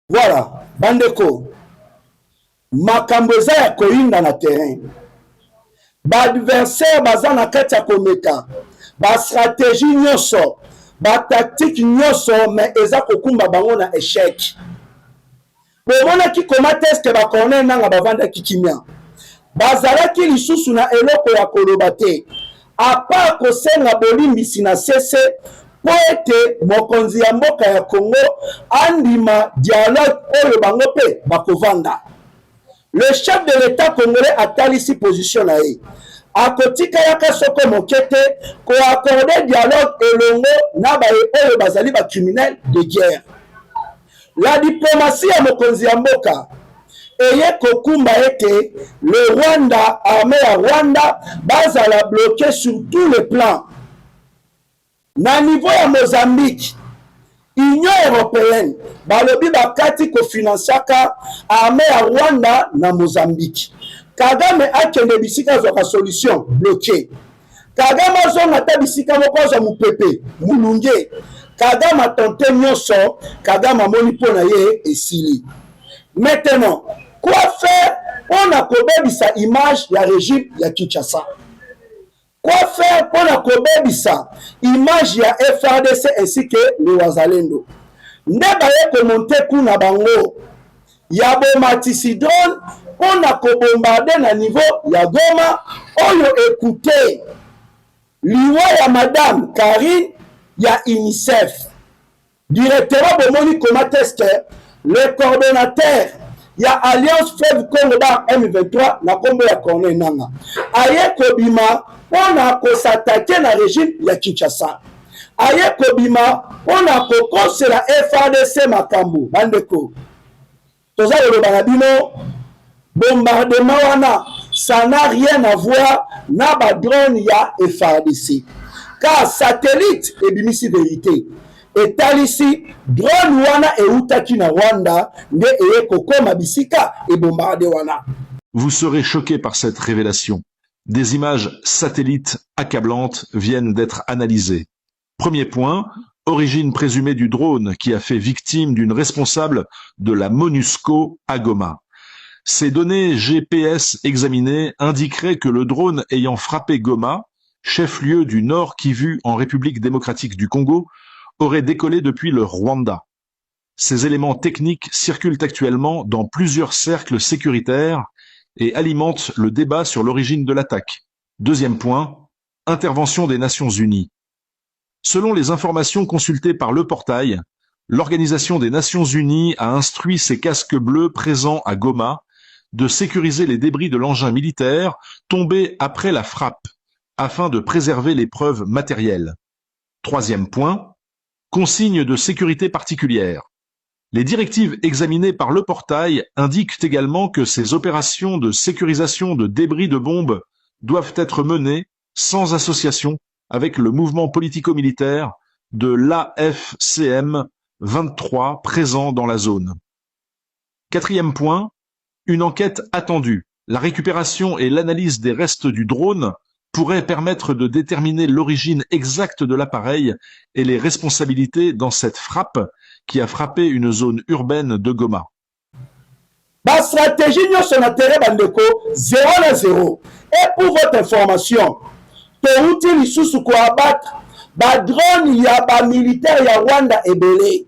Voilà, bandeko, makambo eza ya koyinda na terrain. Ba-adversaire baza na kati ya komeka, ba-stratégie nyonso, ba-tactique nyonso, mais eza kokumba bango na échec. Bomonaki koma teste bakorner nanga bavandaki kimia. Bazalaki lisusu na eloko ya koloba te. Apa kosenga bolimbisi na sese po ete mokonzi ya mboka ya Congo andima dialogue oyo bango pe bakovanda. Le chef de l'État congolais atalisi position na ye. Akotika yaka soko mokete ko accorder dialogue elongo na ba oyo bazali ba criminel de guerre. La diplomatie ya mokonzi ya mboka eye kokumba ete le Rwanda, armée ya Rwanda bazala bloqué sur tous les plans. Na niveau ya Mozambique, Union européenne balobi bakati kofinansiaka armée ya Rwanda na Mozambique. Kagame akende bisika zwaka solution bloqué. Kagame azonga ta bisika moko azwa mupepe mulunge. Kagame atente nyonso, Kagame amoni mpo na ye esili. Maintenant, quoi faire? On a kobebisa image ya régime ya Kinshasa. Quoi faire pour la kobebisa image ya FARDC ainsi que le Wazalendo? Ndeba ye komonte kuna bango ya bomatisi drone on a kobombarder na niveau ya Goma. Oyo écoutez liwa ya madame Karine ya UNICEF directement bomoni comment est-ce que le coordonnateur ya Alliance Fleuve Congo Bar M23 na kombo ya Corneille Nanga aye kobima pona kosatake na régime ya Kinshasa, aye kobima pona kokosela FARDC makambo. Bandeko toza koloba na bino bombardement wana ça n'a rien à voir na ba drone ya FARDC car satellite ebimisi vérité etalisi drone wana eutaki na Rwanda nde eye kokoma bisika e bombarde wana. Vous serez choqués par cette révélation. Des images satellites accablantes viennent d'être analysées. Premier point, origine présumée du drone qui a fait victime d'une responsable de la MONUSCO à Goma. Ces données GPS examinées indiqueraient que le drone ayant frappé Goma, chef-lieu du Nord Kivu en République démocratique du Congo, aurait décollé depuis le Rwanda. Ces éléments techniques circulent actuellement dans plusieurs cercles sécuritaires et alimentent le débat sur l'origine de l'attaque. Deuxième point, intervention des Nations Unies. Selon les informations consultées par Le Portail, l'Organisation des Nations Unies a instruit ses casques bleus présents à Goma de sécuriser les débris de l'engin militaire tombé après la frappe, afin de préserver les preuves matérielles. Troisième point, consignes de sécurité particulières. Les directives examinées par Le Portail indiquent également que ces opérations de sécurisation de débris de bombes doivent être menées sans association avec le mouvement politico-militaire de l'AFCM 23 présent dans la zone. Quatrième point, une enquête attendue. La récupération et l'analyse des restes du drone pourraient permettre de déterminer l'origine exacte de l'appareil et les responsabilités dans cette frappe qui a frappé une zone urbaine de Goma. Ba stratégie nyonso na terrain bandeko 0-0. Et pour votre information, touti lisusu ko abattre ba drone ya ba militaire ya Rwanda ebele.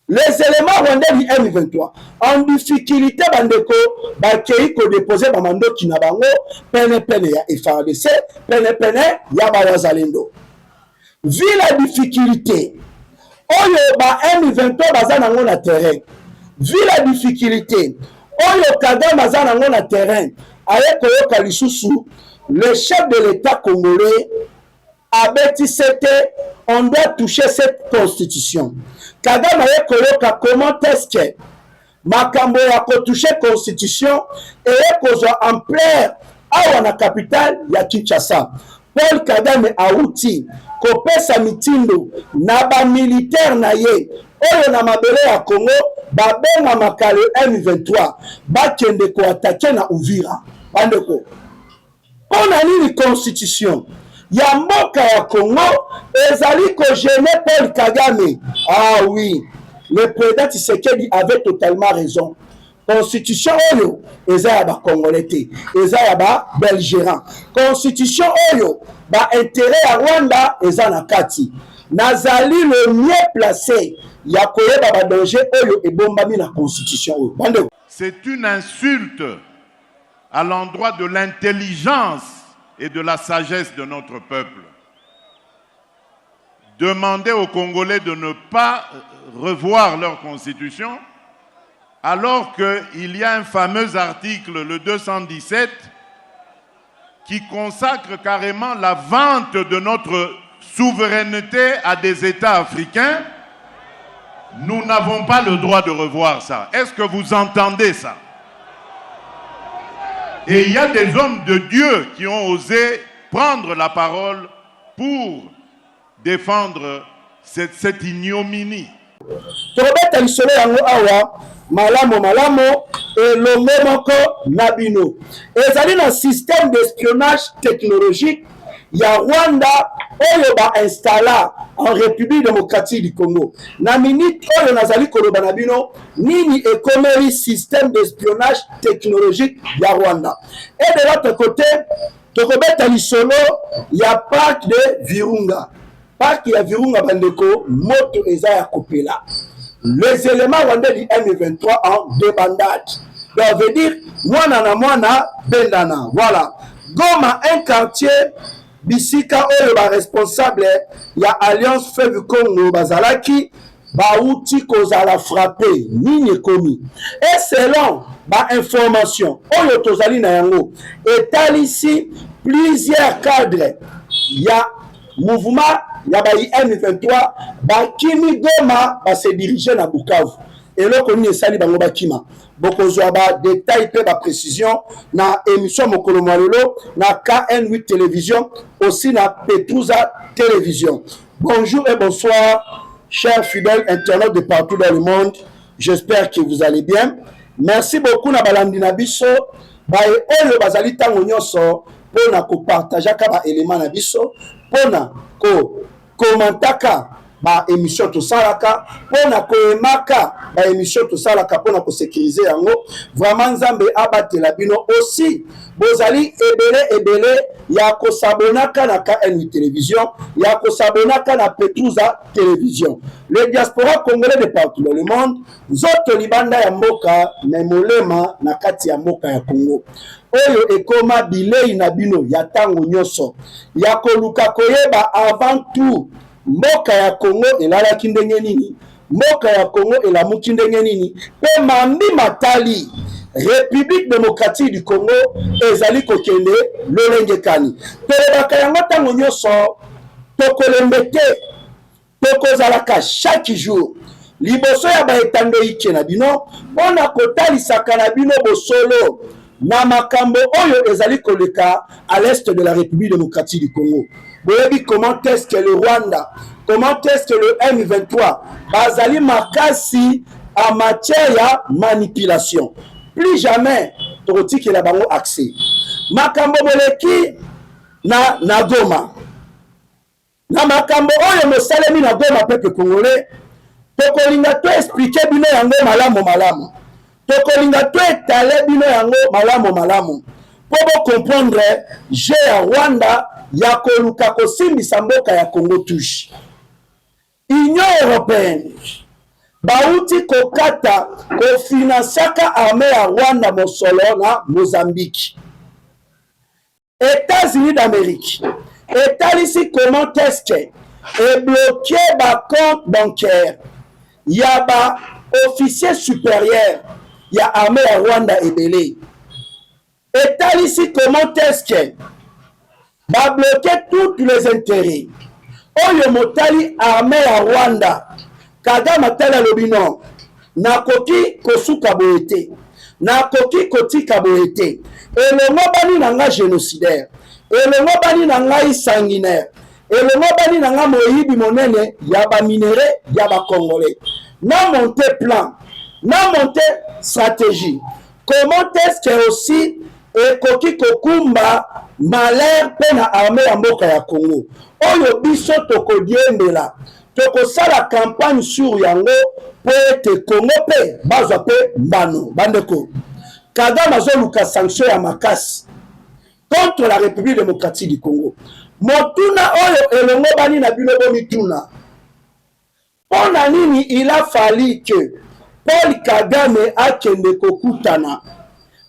Les éléments rwandais du M23 en difficulté bandeko ba kei ko déposer ba mandoki na bango pene ya FARDC pene ya ba Wazalendo. Vu la difficulté oyo ba M23 baza nango na terrain, vu la difficulté oyo Kagame baza nango na terrain, aye koyoka lisusu le chef de l'État congolais abeti sete on doit toucher cette constitution. Kagame aye koyoka comment est-ce que makambo ya ko toucher constitution eye kozwa ampleur awa na capitale ya Kinshasa. Paul Kagame auti kopesa mitindo na ba militaire na ye oyo na mabele ya Congo babenga makalo M23 bakende ko attaquer na Uvira. Bandeko pona nini constitution ya mboka ya Congo ezali ko gêner Paul Kagame? Ah oui, le président Tshisekedi avait totalement raison. Constitution oyo eza ya ba congolais te, eza ya ba belgérant. Constitution oyo ba intérêt ya Rwanda eza na kati. Nazali le mieux placé ya koyeba ba danger oyo ebombami na constitution oyo. Bande. C'est une insulte à l'endroit de l'intelligence et de la sagesse de notre peuple. Demander aux Congolais de ne pas revoir leur constitution alors qu'il y a un fameux article, le 217, qui consacre carrément la vente de notre souveraineté à des États africains. Nous n'avons pas le droit de revoir ça. Est-ce que vous entendez ça? Et il y a des hommes de Dieu qui ont osé prendre la parole pour défendre cette ignominie. Tobeta lisolo yango awa malamo elongo moko nabino ezali na système d'espionnage technologique ya Rwanda oyo ba installa en République démocratique du Congo. Na minute oyo nazali koloba na bino nini ekomeli système d'espionnage technologique ya Rwanda. Et de l'autre côté tokobeta lisolo ya parc de Virunga. Parc ya Virunga bandeko moto eza ya kopela. Les éléments rwandais du M23 en débandade. Ça veut dire mwana na mwana bendana. Voilà. Goma un quartier bisika oyo ba responsable ya Alliance Fleuve Congo bazalaki bauti kozala frappé nini komi. Et selon ba information oyo tozali na yango etalisi plusieurs cadres ya mouvement ya ba M23 bakimi Goma ba se diriger na Bukavu. Et là koni esali bango bakima. Bokozwa ba détail pe ba précision na émission Mokolo Malolo na KN8 télévision aussi na Petrouza télévision. Bonjour et bonsoir chers fidèles internautes de partout dans le monde. J'espère que vous allez bien. Merci beaucoup na balandi na biso ba oyo bazali tango nyonso pona ko partager ka ba élément na biso pona ko commentaka ba émission to salaka pona ko emaka ba émission to salaka pona ko sécuriser yango vraiment nzambe abatela bino aussi bozali ebele ya ko sabonaka na KN télévision ya ko sabonaka na Petrouza télévision. Le diaspora congolais de partout dans le monde zoto libanda ya mboka na molema na kati ya mboka ya Congo oyo ekoma bilei na bino ya tango nyonso ya koluka koyeba avant tout mboka ya Congo elalaki ndenge nini, mboka ya Congo elamuki ndenge nini, pe mambi matali République démocratique du Congo ezali kokende lolengekani. Pelebaka yango tango nyonso tokolembe te tokozalaka chaque jour liboso ya baetando ike na bino mpona kotalisaka na bino bosolo na makambo oyo ezali koleka à l'est de la République démocratique du Congo. Boyebi comment est-ce que le Rwanda, comment est-ce que le M23 bazali makasi en matière ya manipulation. Plus jamais tokotiki la bango accès. Makambo boleki na Goma. Na makambo oyo mosalemi na Goma peuple congolais. Tokolinga to expliquer bino yango malamu. Tokolinga to etale bino yango malamu. Pour comprendre, j'ai à Rwanda ya koluka kosimbisa mboka ya Congo touche. Union européenne bauti kokata kofinansaka armée ya Rwanda mosolo na Mozambique. États-Unis d'Amérique etalisi comment est-ce que bloqué ba compte bancaire ya ba officier supérieur ya armée ya Rwanda ebele. Etalisi comment est-ce que va bloquer tous les intérêts. Oyo motali armée ya Rwanda Kagame tala lobino nakoki kosuka boete nakoki kotika boete elongo bani nanga génocidaire elongo bani nanga sanguinaire elongo bani nanga moyibi monene ya ba minéraux ya ba congolais na monter plan na monter stratégie. Comment est-ce que aussi ekoki kokumba malheur pena armée ya mboka ya Congo oyo biso tokodiembela tokosala campagne sur yango po ete Congo pe bazwa pe mbano bandeko Kagame azoluka sanction ya makasi contre la République démocratique du Congo. Motuna oyo elongo bani na bino bomituna. Pona nini il a fallu que Paul Kagame akende kokutana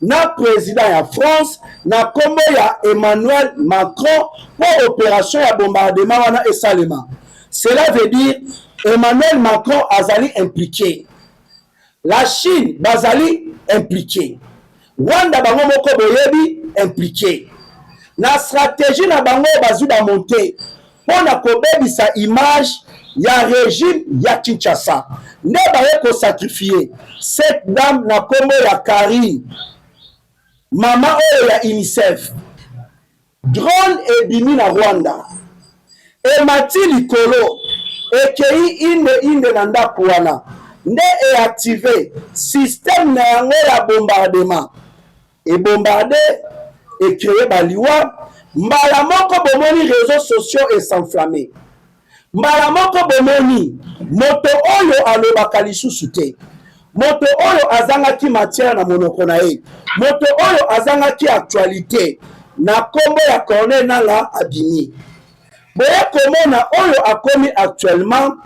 na président ya France na kombo ya Emmanuel Macron pour opération ya bombardement wana esalema. Cela veut dire Emmanuel Macron azali impliqué. La Chine bazali impliqué. Rwanda bango moko boyebi impliqué. Na stratégie na bango bazu ba monter pona kobebisa image ya régime ya Kinshasa. Ne baye ko sacrifier cette dame na kombo ya Karine. Mama oyo ya UNICEF. Drone ebimi na Rwanda. Emati likolo ekei inde na ndako wana. Nde activé système na yango ya bombardement. Et bombardé et créé baliwa. Mbala moko bomoni réseaux sociaux et s'enflammer. Mbala moko bomoni moto oyo alobaka lisusu te. Moto oyo azangaki matière na monoko na ye. Moto oyo azangaki actualité na kombo ya Corneille Nangaa abimi. Boye komona oyo akomi actuellement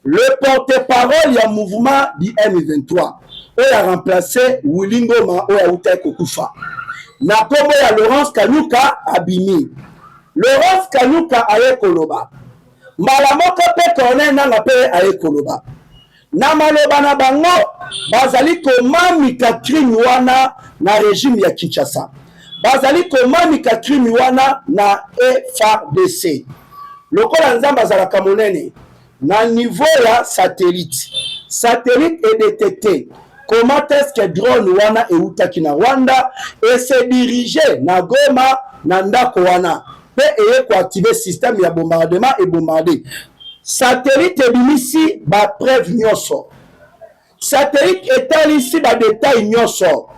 le porte-parole ya mouvement du M23. Oyo a remplacé Willy Ngoma oyo auta kokufa. Na kombo ya Laurence Kanyuka abimi. Laurence Kanyuka aye koloba. Mbala moko pe Corneille Nangaa pe aye koloba. Na maloba na bango bazali komamika crime wana na régime ya Kinshasa. Bazali komamika crime wana na FARDC. Lokola nzamba azalaka monene na niveau ya satellite. Satellite est détecté. Comment est-ce que drone wana eutaki na Rwanda et se diriger na Goma na ndako wana pe eye ko activer système ya bombardement et bombarder. Satellite ebimisi ba preuve nyonso. Satellite etali ici ba détail nyonso.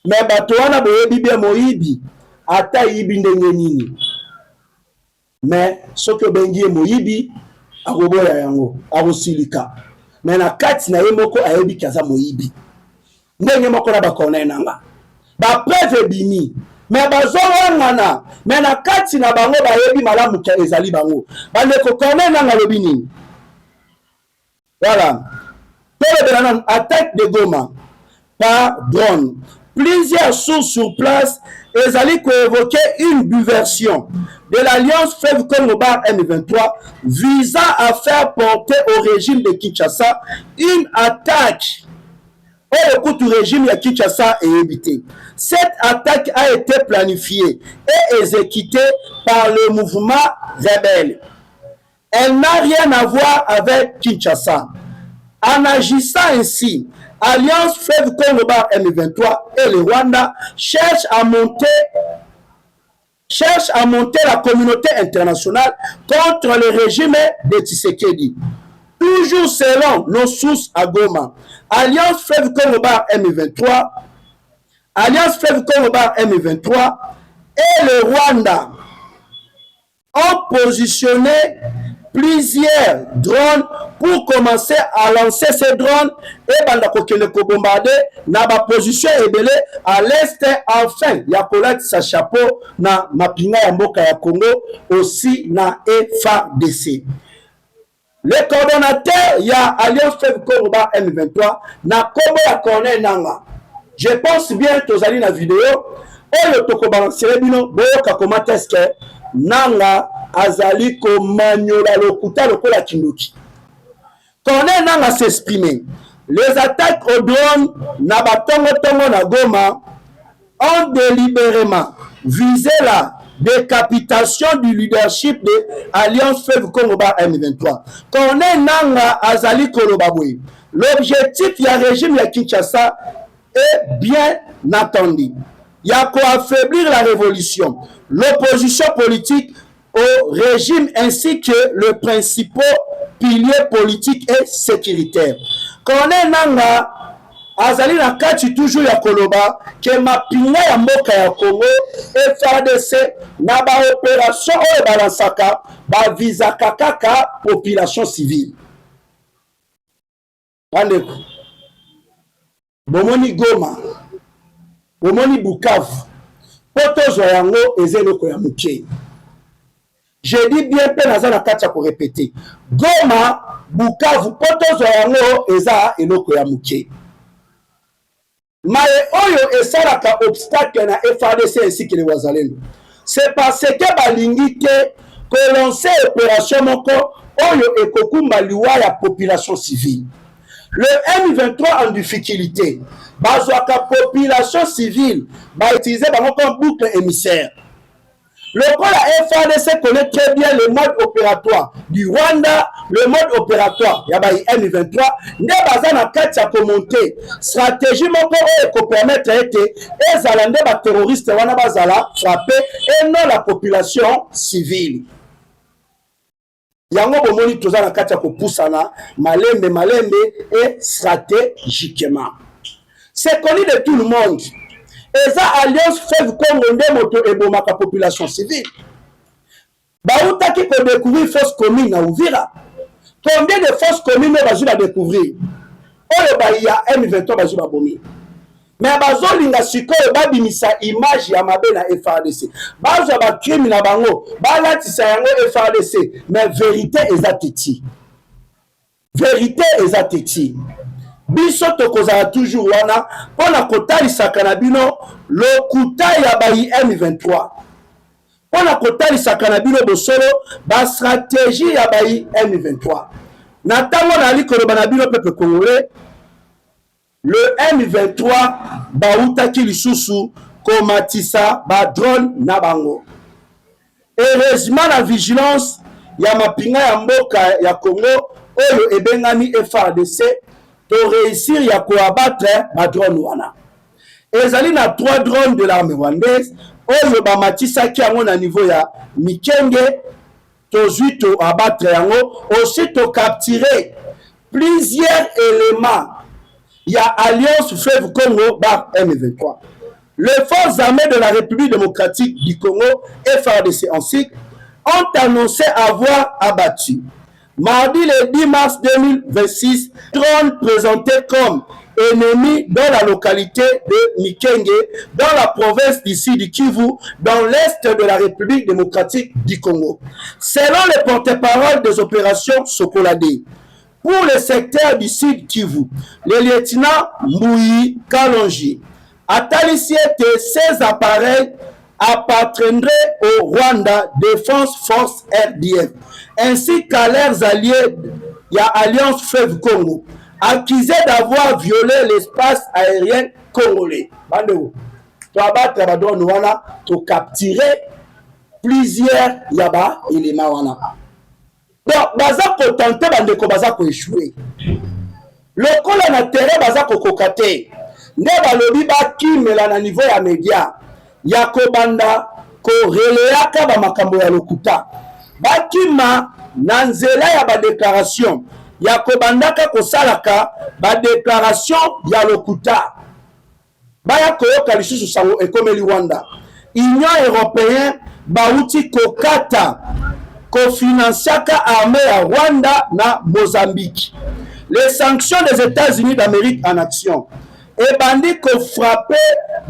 Mais bato wana boyebi bien moyibi ata yibi ndenge nini. Mais soki obengi moyibi akoboya yango akosilika. Mais na kati na ye moko ayebi kaza moyibi. Ndenge moko na ba Corneille Nangaa. Ba preuve ebimi. Mais bazongana mais na kati na bango bayebi malamu ka ezali bango. Bandeko Corneille Nangaa lobi nini? Voilà. Pour attaque de Goma par drone. Plusieurs sources sur place ezali ko évoquer une diversion de l'alliance Fleuve Congo Bar M23 visant à faire porter au régime de Kinshasa une attaque au coup du régime de Kinshasa est évité. Cette attaque a été planifiée et exécutée par le mouvement rebelle. Elle n'a rien à voir avec Kinshasa. En agissant ainsi, Alliance Fleuve Congo Bar M23 et le Rwanda cherchent à monter la communauté internationale contre le régime de Tshisekedi. Toujours selon nos sources à Goma, Alliance Fleuve Congo Bar M23 et le Rwanda ont positionné plusieurs drones pour commencer à lancer ces drones et bandako kele ko bombarder na ba position ebele à l'est enfin ya kolati sa chapeau na mapinga ya mboka ya Congo aussi na FARDC. Le coordonnateur ya Alliance Fleuve Congo Bar M23 na kombo ya Corneille Nangaa. Je pense bien tozali na vidéo oyo toko balancer bino boyoka comment est-ce que Nangaa azali ko manyola lokuta lokola kindoki. Corneille Nangaa s'exprimer. Les attaques au drone na batongo tongo na Goma ont délibérément visé la décapitation du leadership de Alliance Fleuve Congo Bar M23. Corneille Nangaa azali koloba boye. L'objectif ya régime ya Kinshasa est bien entendu. Il y a qu'à affaiblir la révolution, l'opposition politique au régime ainsi que le principal pilier politique et sécuritaire. Corneille Nangaa azali na kati toujours ya koloba ke mapinga ya mboka ya Congo FARDC na ba opération oyo balansaka ba visaka kaka population civile. bandeko bomoni Goma bomoni Bukavu po tozwa yango eza eloko ya moke. Je dis bien pe naza na kati ya korepete Goma Bukavu po tozwa yango eza eloko ya moke. Maye oyo esalaka obstacle na FARDC ainsi que les wazalendo, c'est parce que balingi te kolonse opération moko oyo ekokumba liwa ya population civile. Le M23 en difficulté, bazwaka population civile, ba utiliser bango comme boucle émissaire. Le FARDC connaît très bien le mode opératoire du Rwanda, le mode opératoire Yabai M23. Nde baza na kati ya komonte stratégie moko oyo ko permettre ete ezala nde ba terroriste wana bazala frapper et non la population civile. Yango bomoni toza na kati ya kopusana malembe et stratégiquement. C'est connu de tout le monde. Et ça, Alliance Fleuve Congo nde moto ebomaka population civile. Bautaki ko découvrir fausse commune na Uvira. Combien de fausses communes bazu ba découvrir? Oyo ba ya M23 bazu ba bomi. Mais bazolinga sikoyo babimisa image ya mabe na FARDC. Bazo ba crime na bango, balatisa yango FARDC, mais vérité ezateti. Vérité ezateti. Biso tokozala toujours wana pona kotalisaka na bino lokuta ya bayi M23. Pona kotalisaka na bino bosolo ba stratégie ya bayi M23. Na tango na likoloba na bino peuple congolais, le M23 bautaki lisusu komatisa ba drone na bango. Heureusement la vigilance ya mapinga ya mboka ya Congo oyo ebengami FARDC to réussir ya koabattre ba drone wana. Ezali na 3 drones de l'armée rwandaise oyo ba matisaki yango na niveau ya Mikenge to zuito abattre yango, aussi to capturer plusieurs éléments ya Alliance Fleuve Congo ba M23. Les forces armées de la République démocratique du Congo, FARDC ainsi, ont annoncé avoir abattu mardi le 10 mars 2026, drones présentés comme ennemis dans la localité de Mikenge, dans la province d'ici du Kivu, dans l'est de la République démocratique du Congo. Selon les porte-parole des opérations Sokolade, pour le secteur du sud Kivu, le lieutenant Mbouyi Kalonji a qualifié que ces appareils appartiendraient au Rwanda Défense Force RDF, ainsi qu'à leurs alliés y a Alliance Fleuve Congo, accusés d'avoir violé l'espace aérien congolais. Bandeko, to abattre ba drone wana, to capturer plusieurs yaba éléments wana. Donc, baza ko tenter bandeko baza ko échouer. Lokola na terrain baza ko kokate. Nde balobi bakimela na niveau ya média. Ya kobanda ko releyaka ba makambo ya lokuta. Bakima na nzela ya ba déclaration. Ya kobandaka kosalaka ba déclaration ya lokuta. Baya koyoka lisusu sango ekomeli Rwanda. Union européenne bauti kokata kofinansiaka armée ya Rwanda na Mozambique. Les sanctions des États-Unis d'Amérique en action. Et bandi ko frappé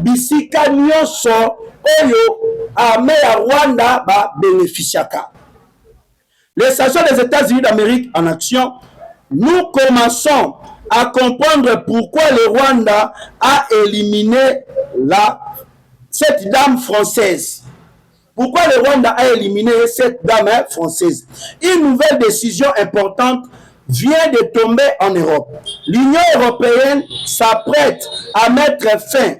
bisika nyonso oyo armée ya Rwanda ba bénéficiaka. Les sanctions des États-Unis d'Amérique en action, nous commençons à comprendre pourquoi le Rwanda a éliminé cette dame française. Pourquoi le Rwanda a éliminé cette dame française? Une nouvelle décision importante vient de tomber en Europe. L'Union européenne s'apprête à mettre fin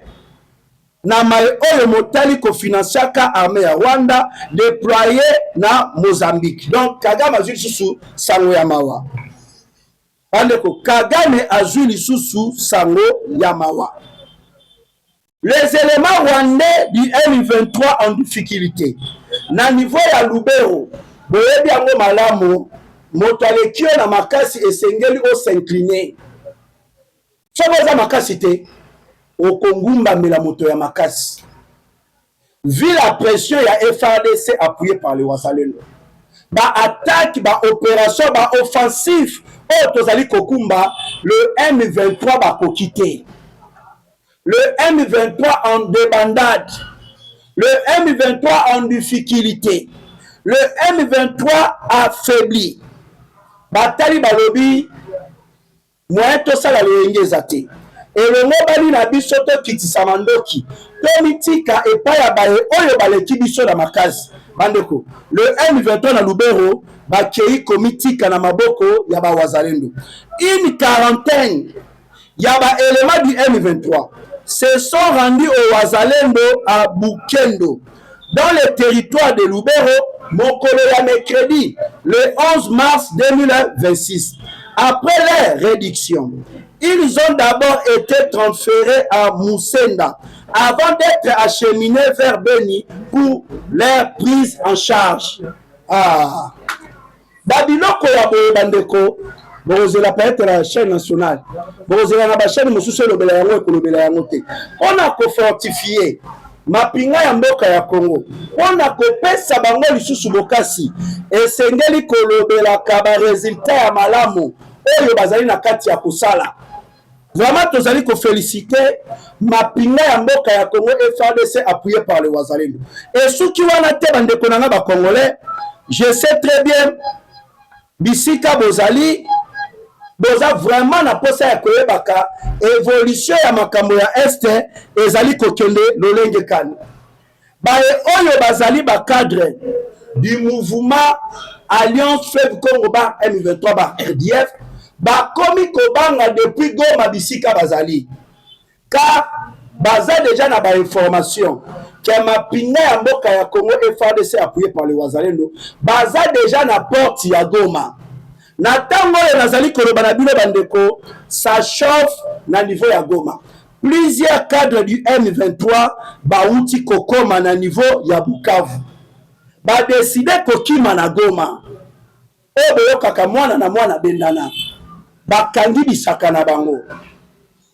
na oyo motali ko financiaka armée ya Rwanda déployée na Mozambique. Donc Kagame azui lisusu sango ya mawa. Bandeko, Kagame azui lisusu sango ya mawa. Les éléments rwandais du M23 en difficulté. Na niveau ya Lubero, boyebi yango malamu, moto alekio na makasi esengeli o s'incliner. Soboza makasi te, okongumba mela moto ya makasi. Vu la pression ya FARDC appuyée par les Wazalendo. Ba attaque, ba opération, ba offensif, o tozali kokumba, le M23 va quitter. Le M23 en débandade. Le M23 en difficulté. Le M23 affaibli. Batali balobi, moyen to sala loyenge zate. Et le mobali na biso to kitisa mandoki. To mitika epa ya baye oyo baleki biso na makazi. Bandeko, le M23 na Lubero bakei komitika na maboko ya ba wazalendo. Une quarantaine ya ba éléments du M23 se sont rendus au Wazalendo à Bukendo, dans le territoire de Lubero, mokolo ya mercredi, le 11 mars 2026. Après leur réduction, ils ont d'abord été transférés à Moussenda avant d'être acheminés vers Beni pour leur prise en charge. Ah, Babiloko ya boye bandeko, bozela peut-être la chaîne nationale, bozela na ba chaîne mosusu lobela yango ekolobela yango te. On a fortifié mapinga ya mboka ya Congo. On a kopesa bango lisusu bokasi esengeli kolobela ka ba résultat ya malamu oyo bazali na kati ya kosala. Vraiment tozali ko féliciter mapinga ya mboka ya Congo FARDC appuyé par les Wazalendo. Et souki wana te bandeko nanga ba Congolais, je sais très bien bisika bozali boza vraiment na posa ya koyebaka évolution ya makambo ya este ezali kokende lolenge kani. Baye oyo bazali ba cadre du mouvement Alliance Fleuve Congo ba M23 ba RDF ba komi kobanga depuis Goma bisika bazali. Car baza déjà na ba information que mapinga ya mboka ya Congo FARDC appuyé par les Wazalendo baza déjà na porte ya Goma. Na tango le nazali koloba na bino bandeko, ça chauffe na niveau ya Goma. Plusieurs cadres du M23 bauti kokoma na niveau ya Bukavu. Ba décider kokima na Goma. Obo yokaka mwana na mwana bendana. Bakangi bisaka na bango.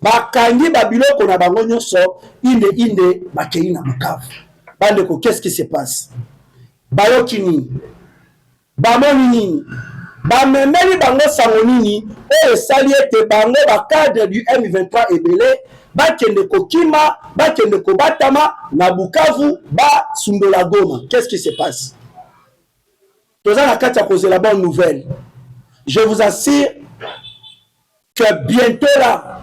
Bakangi babiloko na bango nyonso inde bakei na Bukavu. Bandeko, qu'est-ce qui se passe? Bayoki nini? Bamoni nini? Bamemeli bango sango nini oyo esali ete bango bacadre du M23 ebele bakende kokima bakende kobatama na Bukavu basundola Goma. Qu'est-ce qui se passe? Toza na kati ya kozela bonne nouvelle. Je vous assure que bientôt là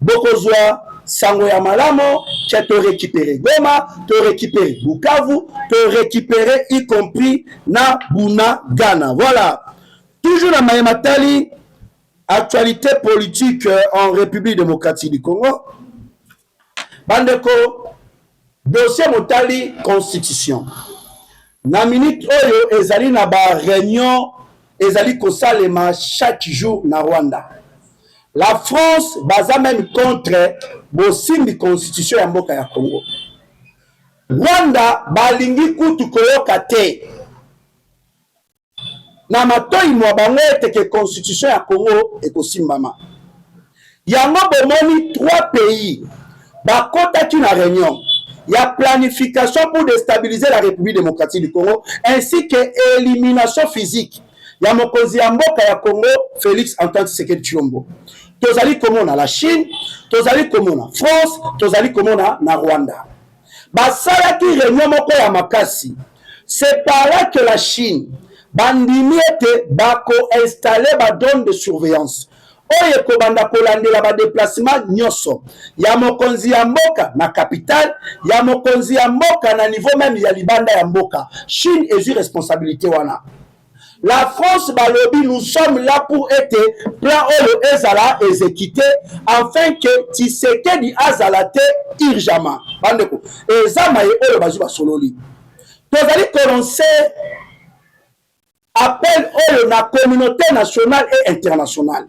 bokozwa sango ya malamo que te récupérer Goma, te récupérer Bukavu, te récupérer y compris na Bunagana. Voilà. Toujours dans Maïmatali, actualité politique en République démocratique du Congo. Bandeko, dossier Motali, constitution. Na minute oyo, ezali na ba réunion, ezali kosalema chaque jour na Rwanda. La France, baza même contre bosimbi constitution ya mboka ya Congo. Rwanda, balingi kutu koyoka te. Na matoi mwa bango eteke constitution ya Congo ekosimbama. Yango bomoni 3 pays bakotaki na réunion. Ya planification pour déstabiliser la République démocratique du Congo ainsi que élimination physique. Ya mokonzi ya mboka ya Congo Félix Antoine Tshisekedi Tshilombo. Tozali komona la Chine, tozali komona France, tozali komona na Rwanda. Basalaki réunion moko ya makasi. C'est par là que la Chine bandimi ete bako installer ba drone de surveillance oyo kobanda kolandela ba déplacement nyonso ya mokonzi ya mboka na capitale ya mokonzi ya mboka na niveau même ya libanda ya mboka. Chine ezui responsabilité wana. La France balobi, nous sommes là pour être plan oyo ezala exécuté afin que Tshisekedi azalate urgemment. Bandeko ezama ye oyo bazu basololi tozali commencer appel oyo na communauté nationale et internationale.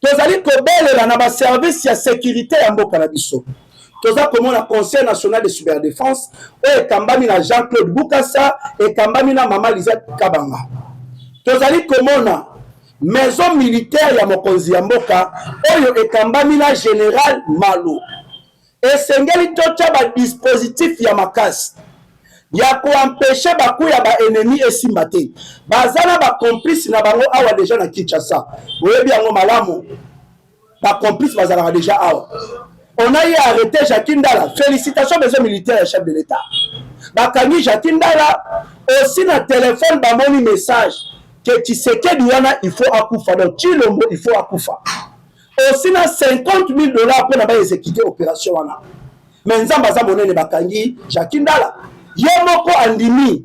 Tozali kobelela na ba service ya sécurité ya mboka na biso. Toza komona Conseil national de cyberdéfense oyo ekambami na Jean-Claude Bukasa ekambami na Mama Lisette Kabanga. Tozali komona maison militaire ya mokonzi ya mboka oyo ekambami na Général Malo. Esengeli tocha ba dispositif ya makasi ya kuampeshe bakuya ba ennemi esimbate bazana ba complice na bango awa deja na Kinshasa. Oyebi yango malamu Ba complice bazala déjà awa. On a eu arrêté Jacques Ndala. Félicitations aux militaires et chefs de l'État. Bakangi Jacques Ndala aussi na téléphone ba moni message que Tshisekedi wana il faut akufa donc Chilombo il faut akufa. Aussi na $50 000 pour na ba exécuter opération wana. Mais nzamba za monene bakangi Jacques Ndala. Yomoko andimi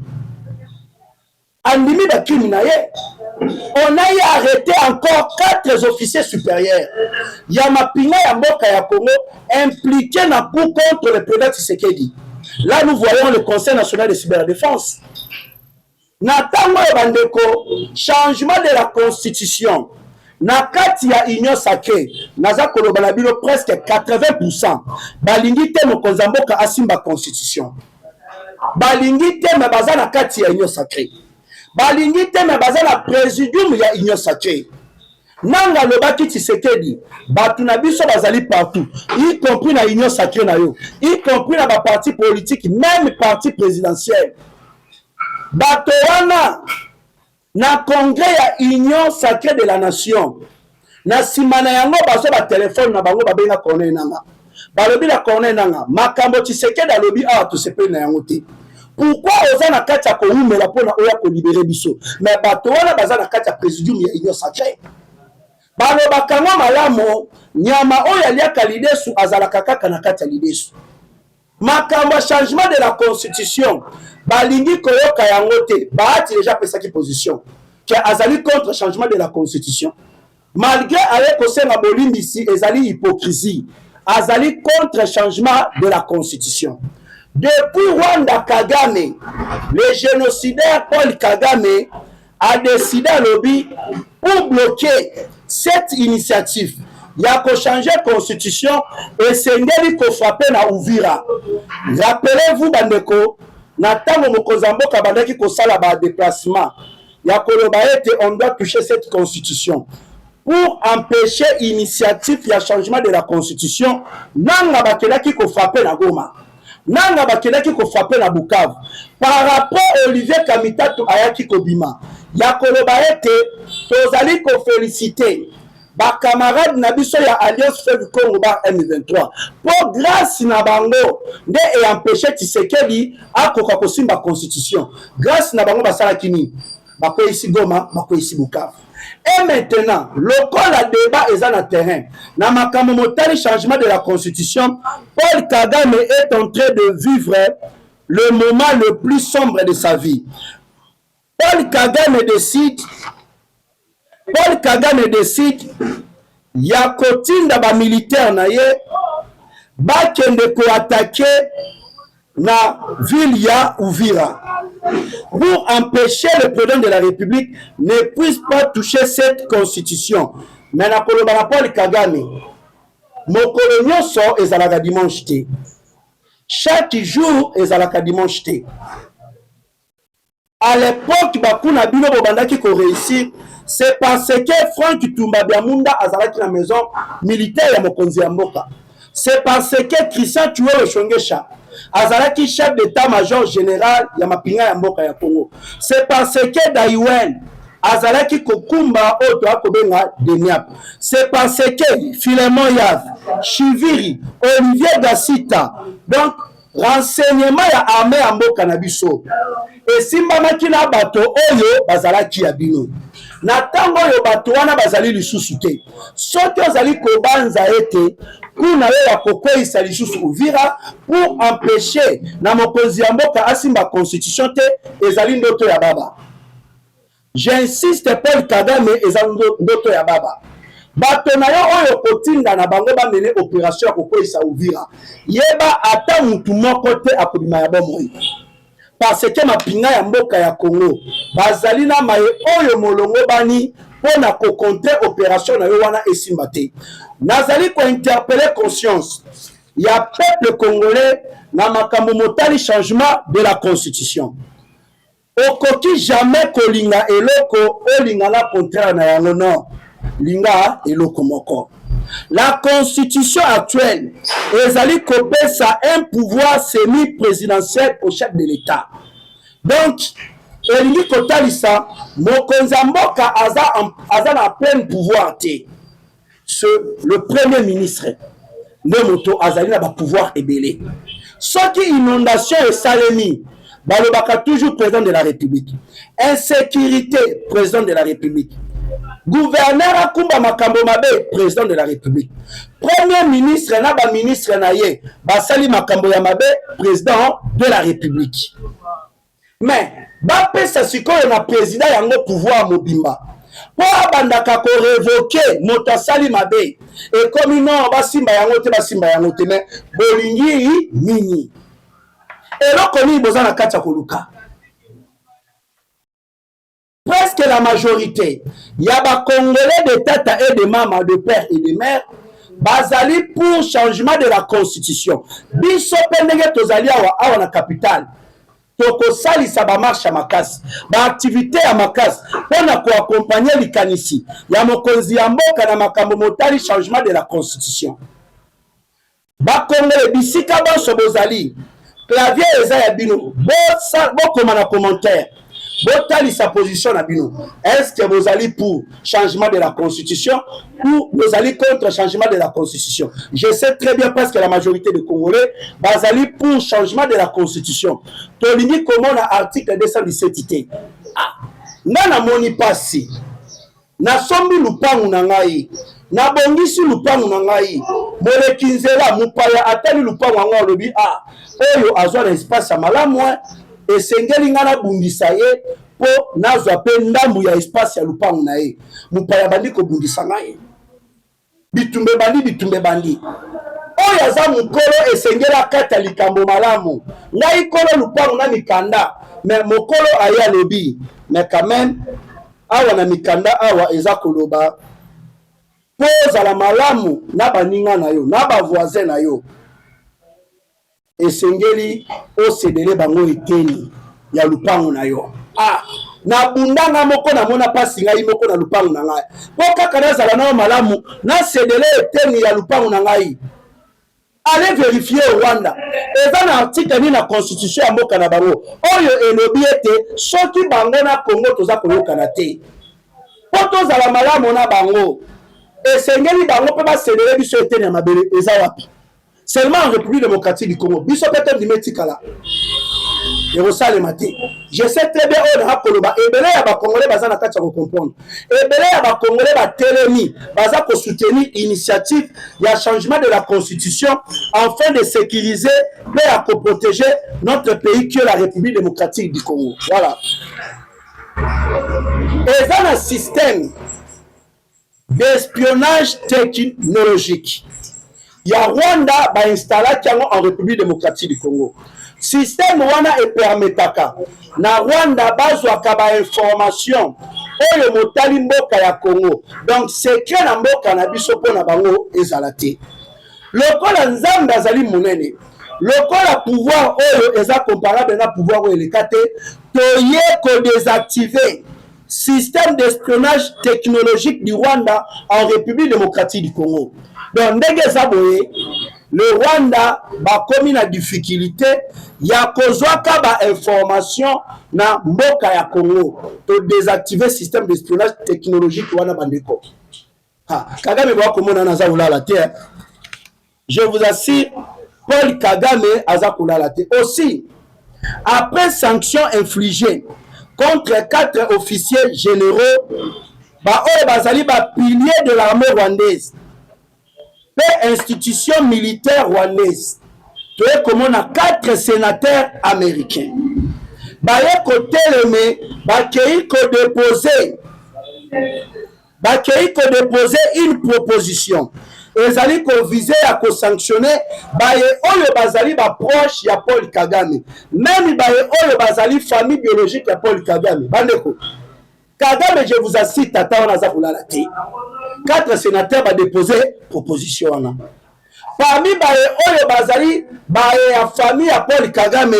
ba criminel. On a eu arrêté encore 4 officiers supérieurs. Yamapinga ya mboka ya Congo impliqués dans pour contre le président Tshisekedi. Là, nous voyons le Conseil national de cyberdéfense. Natango bandeko, changement de la constitution. Nakati ya union sacrée, naza koloba na bino presque 80%. Balingi te mokonzi mboka asimba constitution. Balingi te me baza na kati ya union sacrée. Balingi te me baza na présidium ya union sacrée. Nanga lobaki Tshisekedi, batu na biso bazali partout, y compris na union sacrée na yo, y compris na ba parti politique, même parti présidentiel. Bato wana na congrès ya union sacrée de la nation. Na simana yango bazo ba téléphone na bango babenga Corneille Nanga. Balobi la Corneille Nanga, makambo Tshisekedi alobi awa to sepe na yango te. Pourquoi oza na kati ya ko humela pona oya ko libérer biso? Mais bato wana baza na kati ya présidium ya union sacrée. Balobaka ngo malamo nyama oyo aliaka lidesu azalaka kaka na kati ya lidesu. Makambo changement de la constitution balingi koyoka yango te baati déjà pesaki position que azali contre changement de la constitution malgré aye kosenga bolimbisi ezali hypocrisie azali contre changement de la constitution. Depuis Rwanda Kagame, le génocidaire Paul Kagame a décidé à lobby pour bloquer cette initiative. Il y a qu'à changer la constitution et c'est ngeli ko frapper na Uvira. Rappelez-vous bandeko, na tango mokozamboka bandaki ko sala ba déplacement. Il y a koloba ete on doit toucher cette constitution pour empêcher initiative ya changement de la constitution. Nanga bakelaki ko frapper na Goma. Nanga bakelaki ko frapper na Bukavu. Par rapport à Olivier Kamitato ayaki kobima. Ya koloba ete tozali ko féliciter ba camarade na biso ya Alliance Fleuve Congo ba M23 pour grâce na bango nde e empêcher Tshisekedi akoka kosimba constitution. Grâce na bango basala kini bako ici Goma bako ici Bukavu. Et maintenant, le col à débat est dans le terrain. Dans ma camomotari changement de la constitution, Paul Kagame est en train de vivre le moment le plus sombre de sa vie. Paul Kagame décide, ya kotinda ba militaire na ye, ba kende ko attaquer na ville ya Uvira. Pour empêcher le président de la République ne puisse pas toucher cette constitution. Mais na koloba Paul Kagame, mokolo nyonso ezalaka dimanche te. Chaque jour ezalaka dimanche te. À l'époque, bakuna bino bobandaki ko réussir, c'est parce que Franck Tumba Biamunda azalaki na maison militaire ya mokonzi ya mboka. C'est parce que Christian Tuwele Shongesha azalaki chef d'état-major général ya mapinga ya mboka ya Congo. C'est parce que Daiwen azalaki kokumba oto akobenga Deniap. C'est parce que Philemon Yav, Chiviri, Olivier Gassita, donc renseignement ya armée ya mboka na biso. Et simbamaki na bato oyo bazalaki ya bino. Na tango yo bato wana bazali lisusu te. Soki ozali kobanza ete kuna yo ya kokweyisa lisusu Uvira pour empêcher na mokonzi ya mboka asimba constitution te ezali ndoto ya baba. J'insiste, Paul Kagame ezali ndoto ya baba. Bato na yo oyo kotinda na bango ba mene opération ya kokweyisa Uvira. Yeba ata mutu moko te akobima ya bomoi. Parce que mapinga ya mboka ya Congo bazali na maye oyo molongo bani pona ko contre opération na yo wana esimba te. Nazali ko interpeller conscience ya peuple congolais na makambo motali changement de la constitution. Okoki jamais kolinga eloko olinga na contraire na yango non. Linga eloko moko. La constitution actuelle ezali kopesa un pouvoir semi-présidentiel au chef de l'État. Donc, elingi kotalisa mokonzi mboka aza na plein pouvoir te. le premier ministre ne moto azali na ba pouvoir ebele. Soki inondation et salemi, balobaka toujours président de la République. Insécurité, président de la République. Gouverneur akumba makambo mabe, président de la République. Premier ministre na ba ministre na ye, basali makambo ya mabe, président de la République. Mais ba pesa sikoyo na président yango pouvoir mobimba. Po abandaka ko révoquer moto asali mabe. Et comme non basimba yango te mais bolingi nini. Et là koni boza na kati ya koluka. Presque la majorité, il y a des Congolais de tata et de maman, de père et de mère, bazali pour changement de la constitution. Biso pendenge tozali awa na capitale. Toko sali sa ba marche à makasi, ba activité à makasi, pona ko accompagner likanisi. Ya mokonzi ya mboka na makambo motali changement de la constitution. Ba Congolais bisika banso bozali. Clavier eza ya bino. Bo koma na commentaire. Botali sa position à Bino. Est-ce que vous allez pour changement de la constitution ou vous allez contre changement de la constitution? Je sais très bien parce que la majorité des Congolais vous allez pour changement de la constitution. Tolini comment na article 217 ah na moni pasi na sombi lupangu na ngai na bongisi lupangu na ngai molekinzela mupaya atali lupangu nga lobi ah oyo azwa na espace malamu esengeli ngana bundisa ye po nazwa pe ndambu ya espace ya lupangu na ye mupaya bandi ko bundisa ngai bitumbe bandi oyo aza mukolo esengeli akata likambo malamu ngai kolo lupangu na mikanda mais mokolo aya lobi mais quand même awa na mikanda awa eza koloba poza la malamu na baninga na yo na ba voisin na yo esengeli osedele bango eteni ya lupangu na yo ah na bundanga moko na mona pasi ngai moko na lupangu na ngai po kaka nazala na malamu na sedele eteni ya lupangu na ngai. Allez vérifier au Rwanda eza na article ni na constitution ya mboka na bango oyo elobi ete soki bango na Congo toza koyokana te po tozala malamu na bango esengeli bango pe basedele biso eteni ya mabele eza wapi. Seulement en République démocratique du Congo. Biso peut-être du Metikala. Je sais très bien on a koloba ebele ya ba Congolais baza na kati ya ko comprendre. Ebele ya ba Congolais ba telemi baza ko soutenir initiative ya changement de la constitution afin de sécuriser et à protéger notre pays que la République démocratique du Congo. Voilà. Et dans un système d'espionnage technologique. Il y a Rwanda ba installé en République démocratique du Congo. Système wana e permetaka na Rwanda bazwaka ba information oyo motali mboka ya Congo. Donc secret na mboka na biso pona bango ezala te. Lokola nzambe azali munene. Lokola pouvoir oyo eza comparable na pouvoir oyo elekate toye ko désactiver système d'espionnage technologique du Rwanda en République démocratique du Congo. Donc ndenge zaboye le Rwanda ba komi na difficulté ya kozwaka ba information na mboka ya Congo to désactiver système d'espionnage technologique wana bandeko. Ha Kagame ba komona na za ulala te. Je vous assure Paul Kagame aza kulala te. Aussi après sanctions infligées contre 4 officiers généraux ba oyo bazali ba piliers de l'armée rwandaise. Institution militaire rwandaise. Tu es comme on a 4 sénateurs américains. Baye côté le bakei ko déposer une proposition. Ezali ko viser à ko sanctionner baye oyo bazali ba proche ya Paul Kagame. Même baye oyo bazali famille biologique ya Paul Kagame. Bandeko. Kagame, je vous assiste, tata on a la té. 4 sénateurs va déposer proposition. Parmi oyo bazali bae ya famille ya Paul Kagame,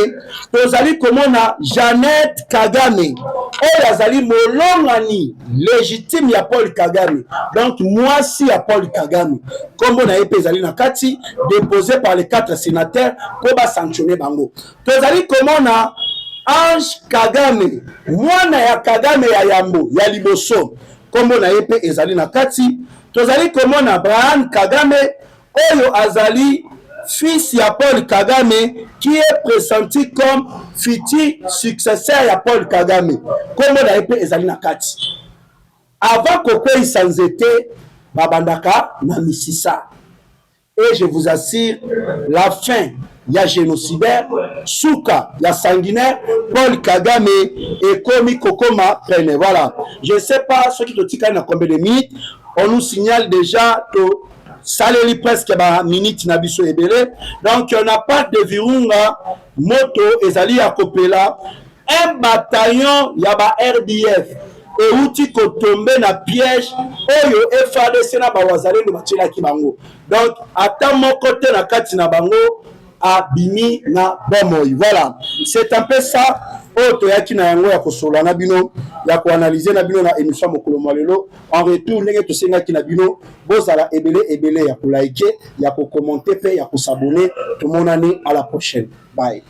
tozali komona Jeannette Kagame. Oyo azali molongani légitime ya Paul Kagame. Donc moi si ya Paul Kagame, comme on a epezali na kati déposé par les 4 sénateurs pour ba sanctionner bango. Tozali komona Ange Kagame, mwana ya Kagame ya Yambo, ya Liboso, kombo na yepe ezali na kati, tozali komona Brian Kagame oyo azali fils ya Paul Kagame qui est pressenti comme futur successeur ya Paul Kagame. Kombo na epe ezali na kati. Avant kokweyisa nzete babandaka na misisa. Et je vous assure, la fin ya génocidaire, souka ya sanguinaire, Paul Kagame et Komi Kokoma prenne. Voilà. Je ne sais pas ceux qui te tika na combien de minutes. On nous signale déjà que saleli presque ba minute na biso ebele. Donc on n'a pas de virunga moto ezali ya kopela un bataillon ya ba RDF et outi ko tomber na piège oyo FARDC na ba wazalendo batila ki bango. Donc ata mon côté na kati na bango abimi na bomoy. Voilà, c'est un peu ça. Oto yaki na yango ya kosola na bino ya ko analyser na bino na émission mokolo malelo. En retour ndenge to senga ki na bino bozala ebele ya ko liker, ya ko commenter pe ya ko s'abonner. Tout mon année à la prochaine. Bye.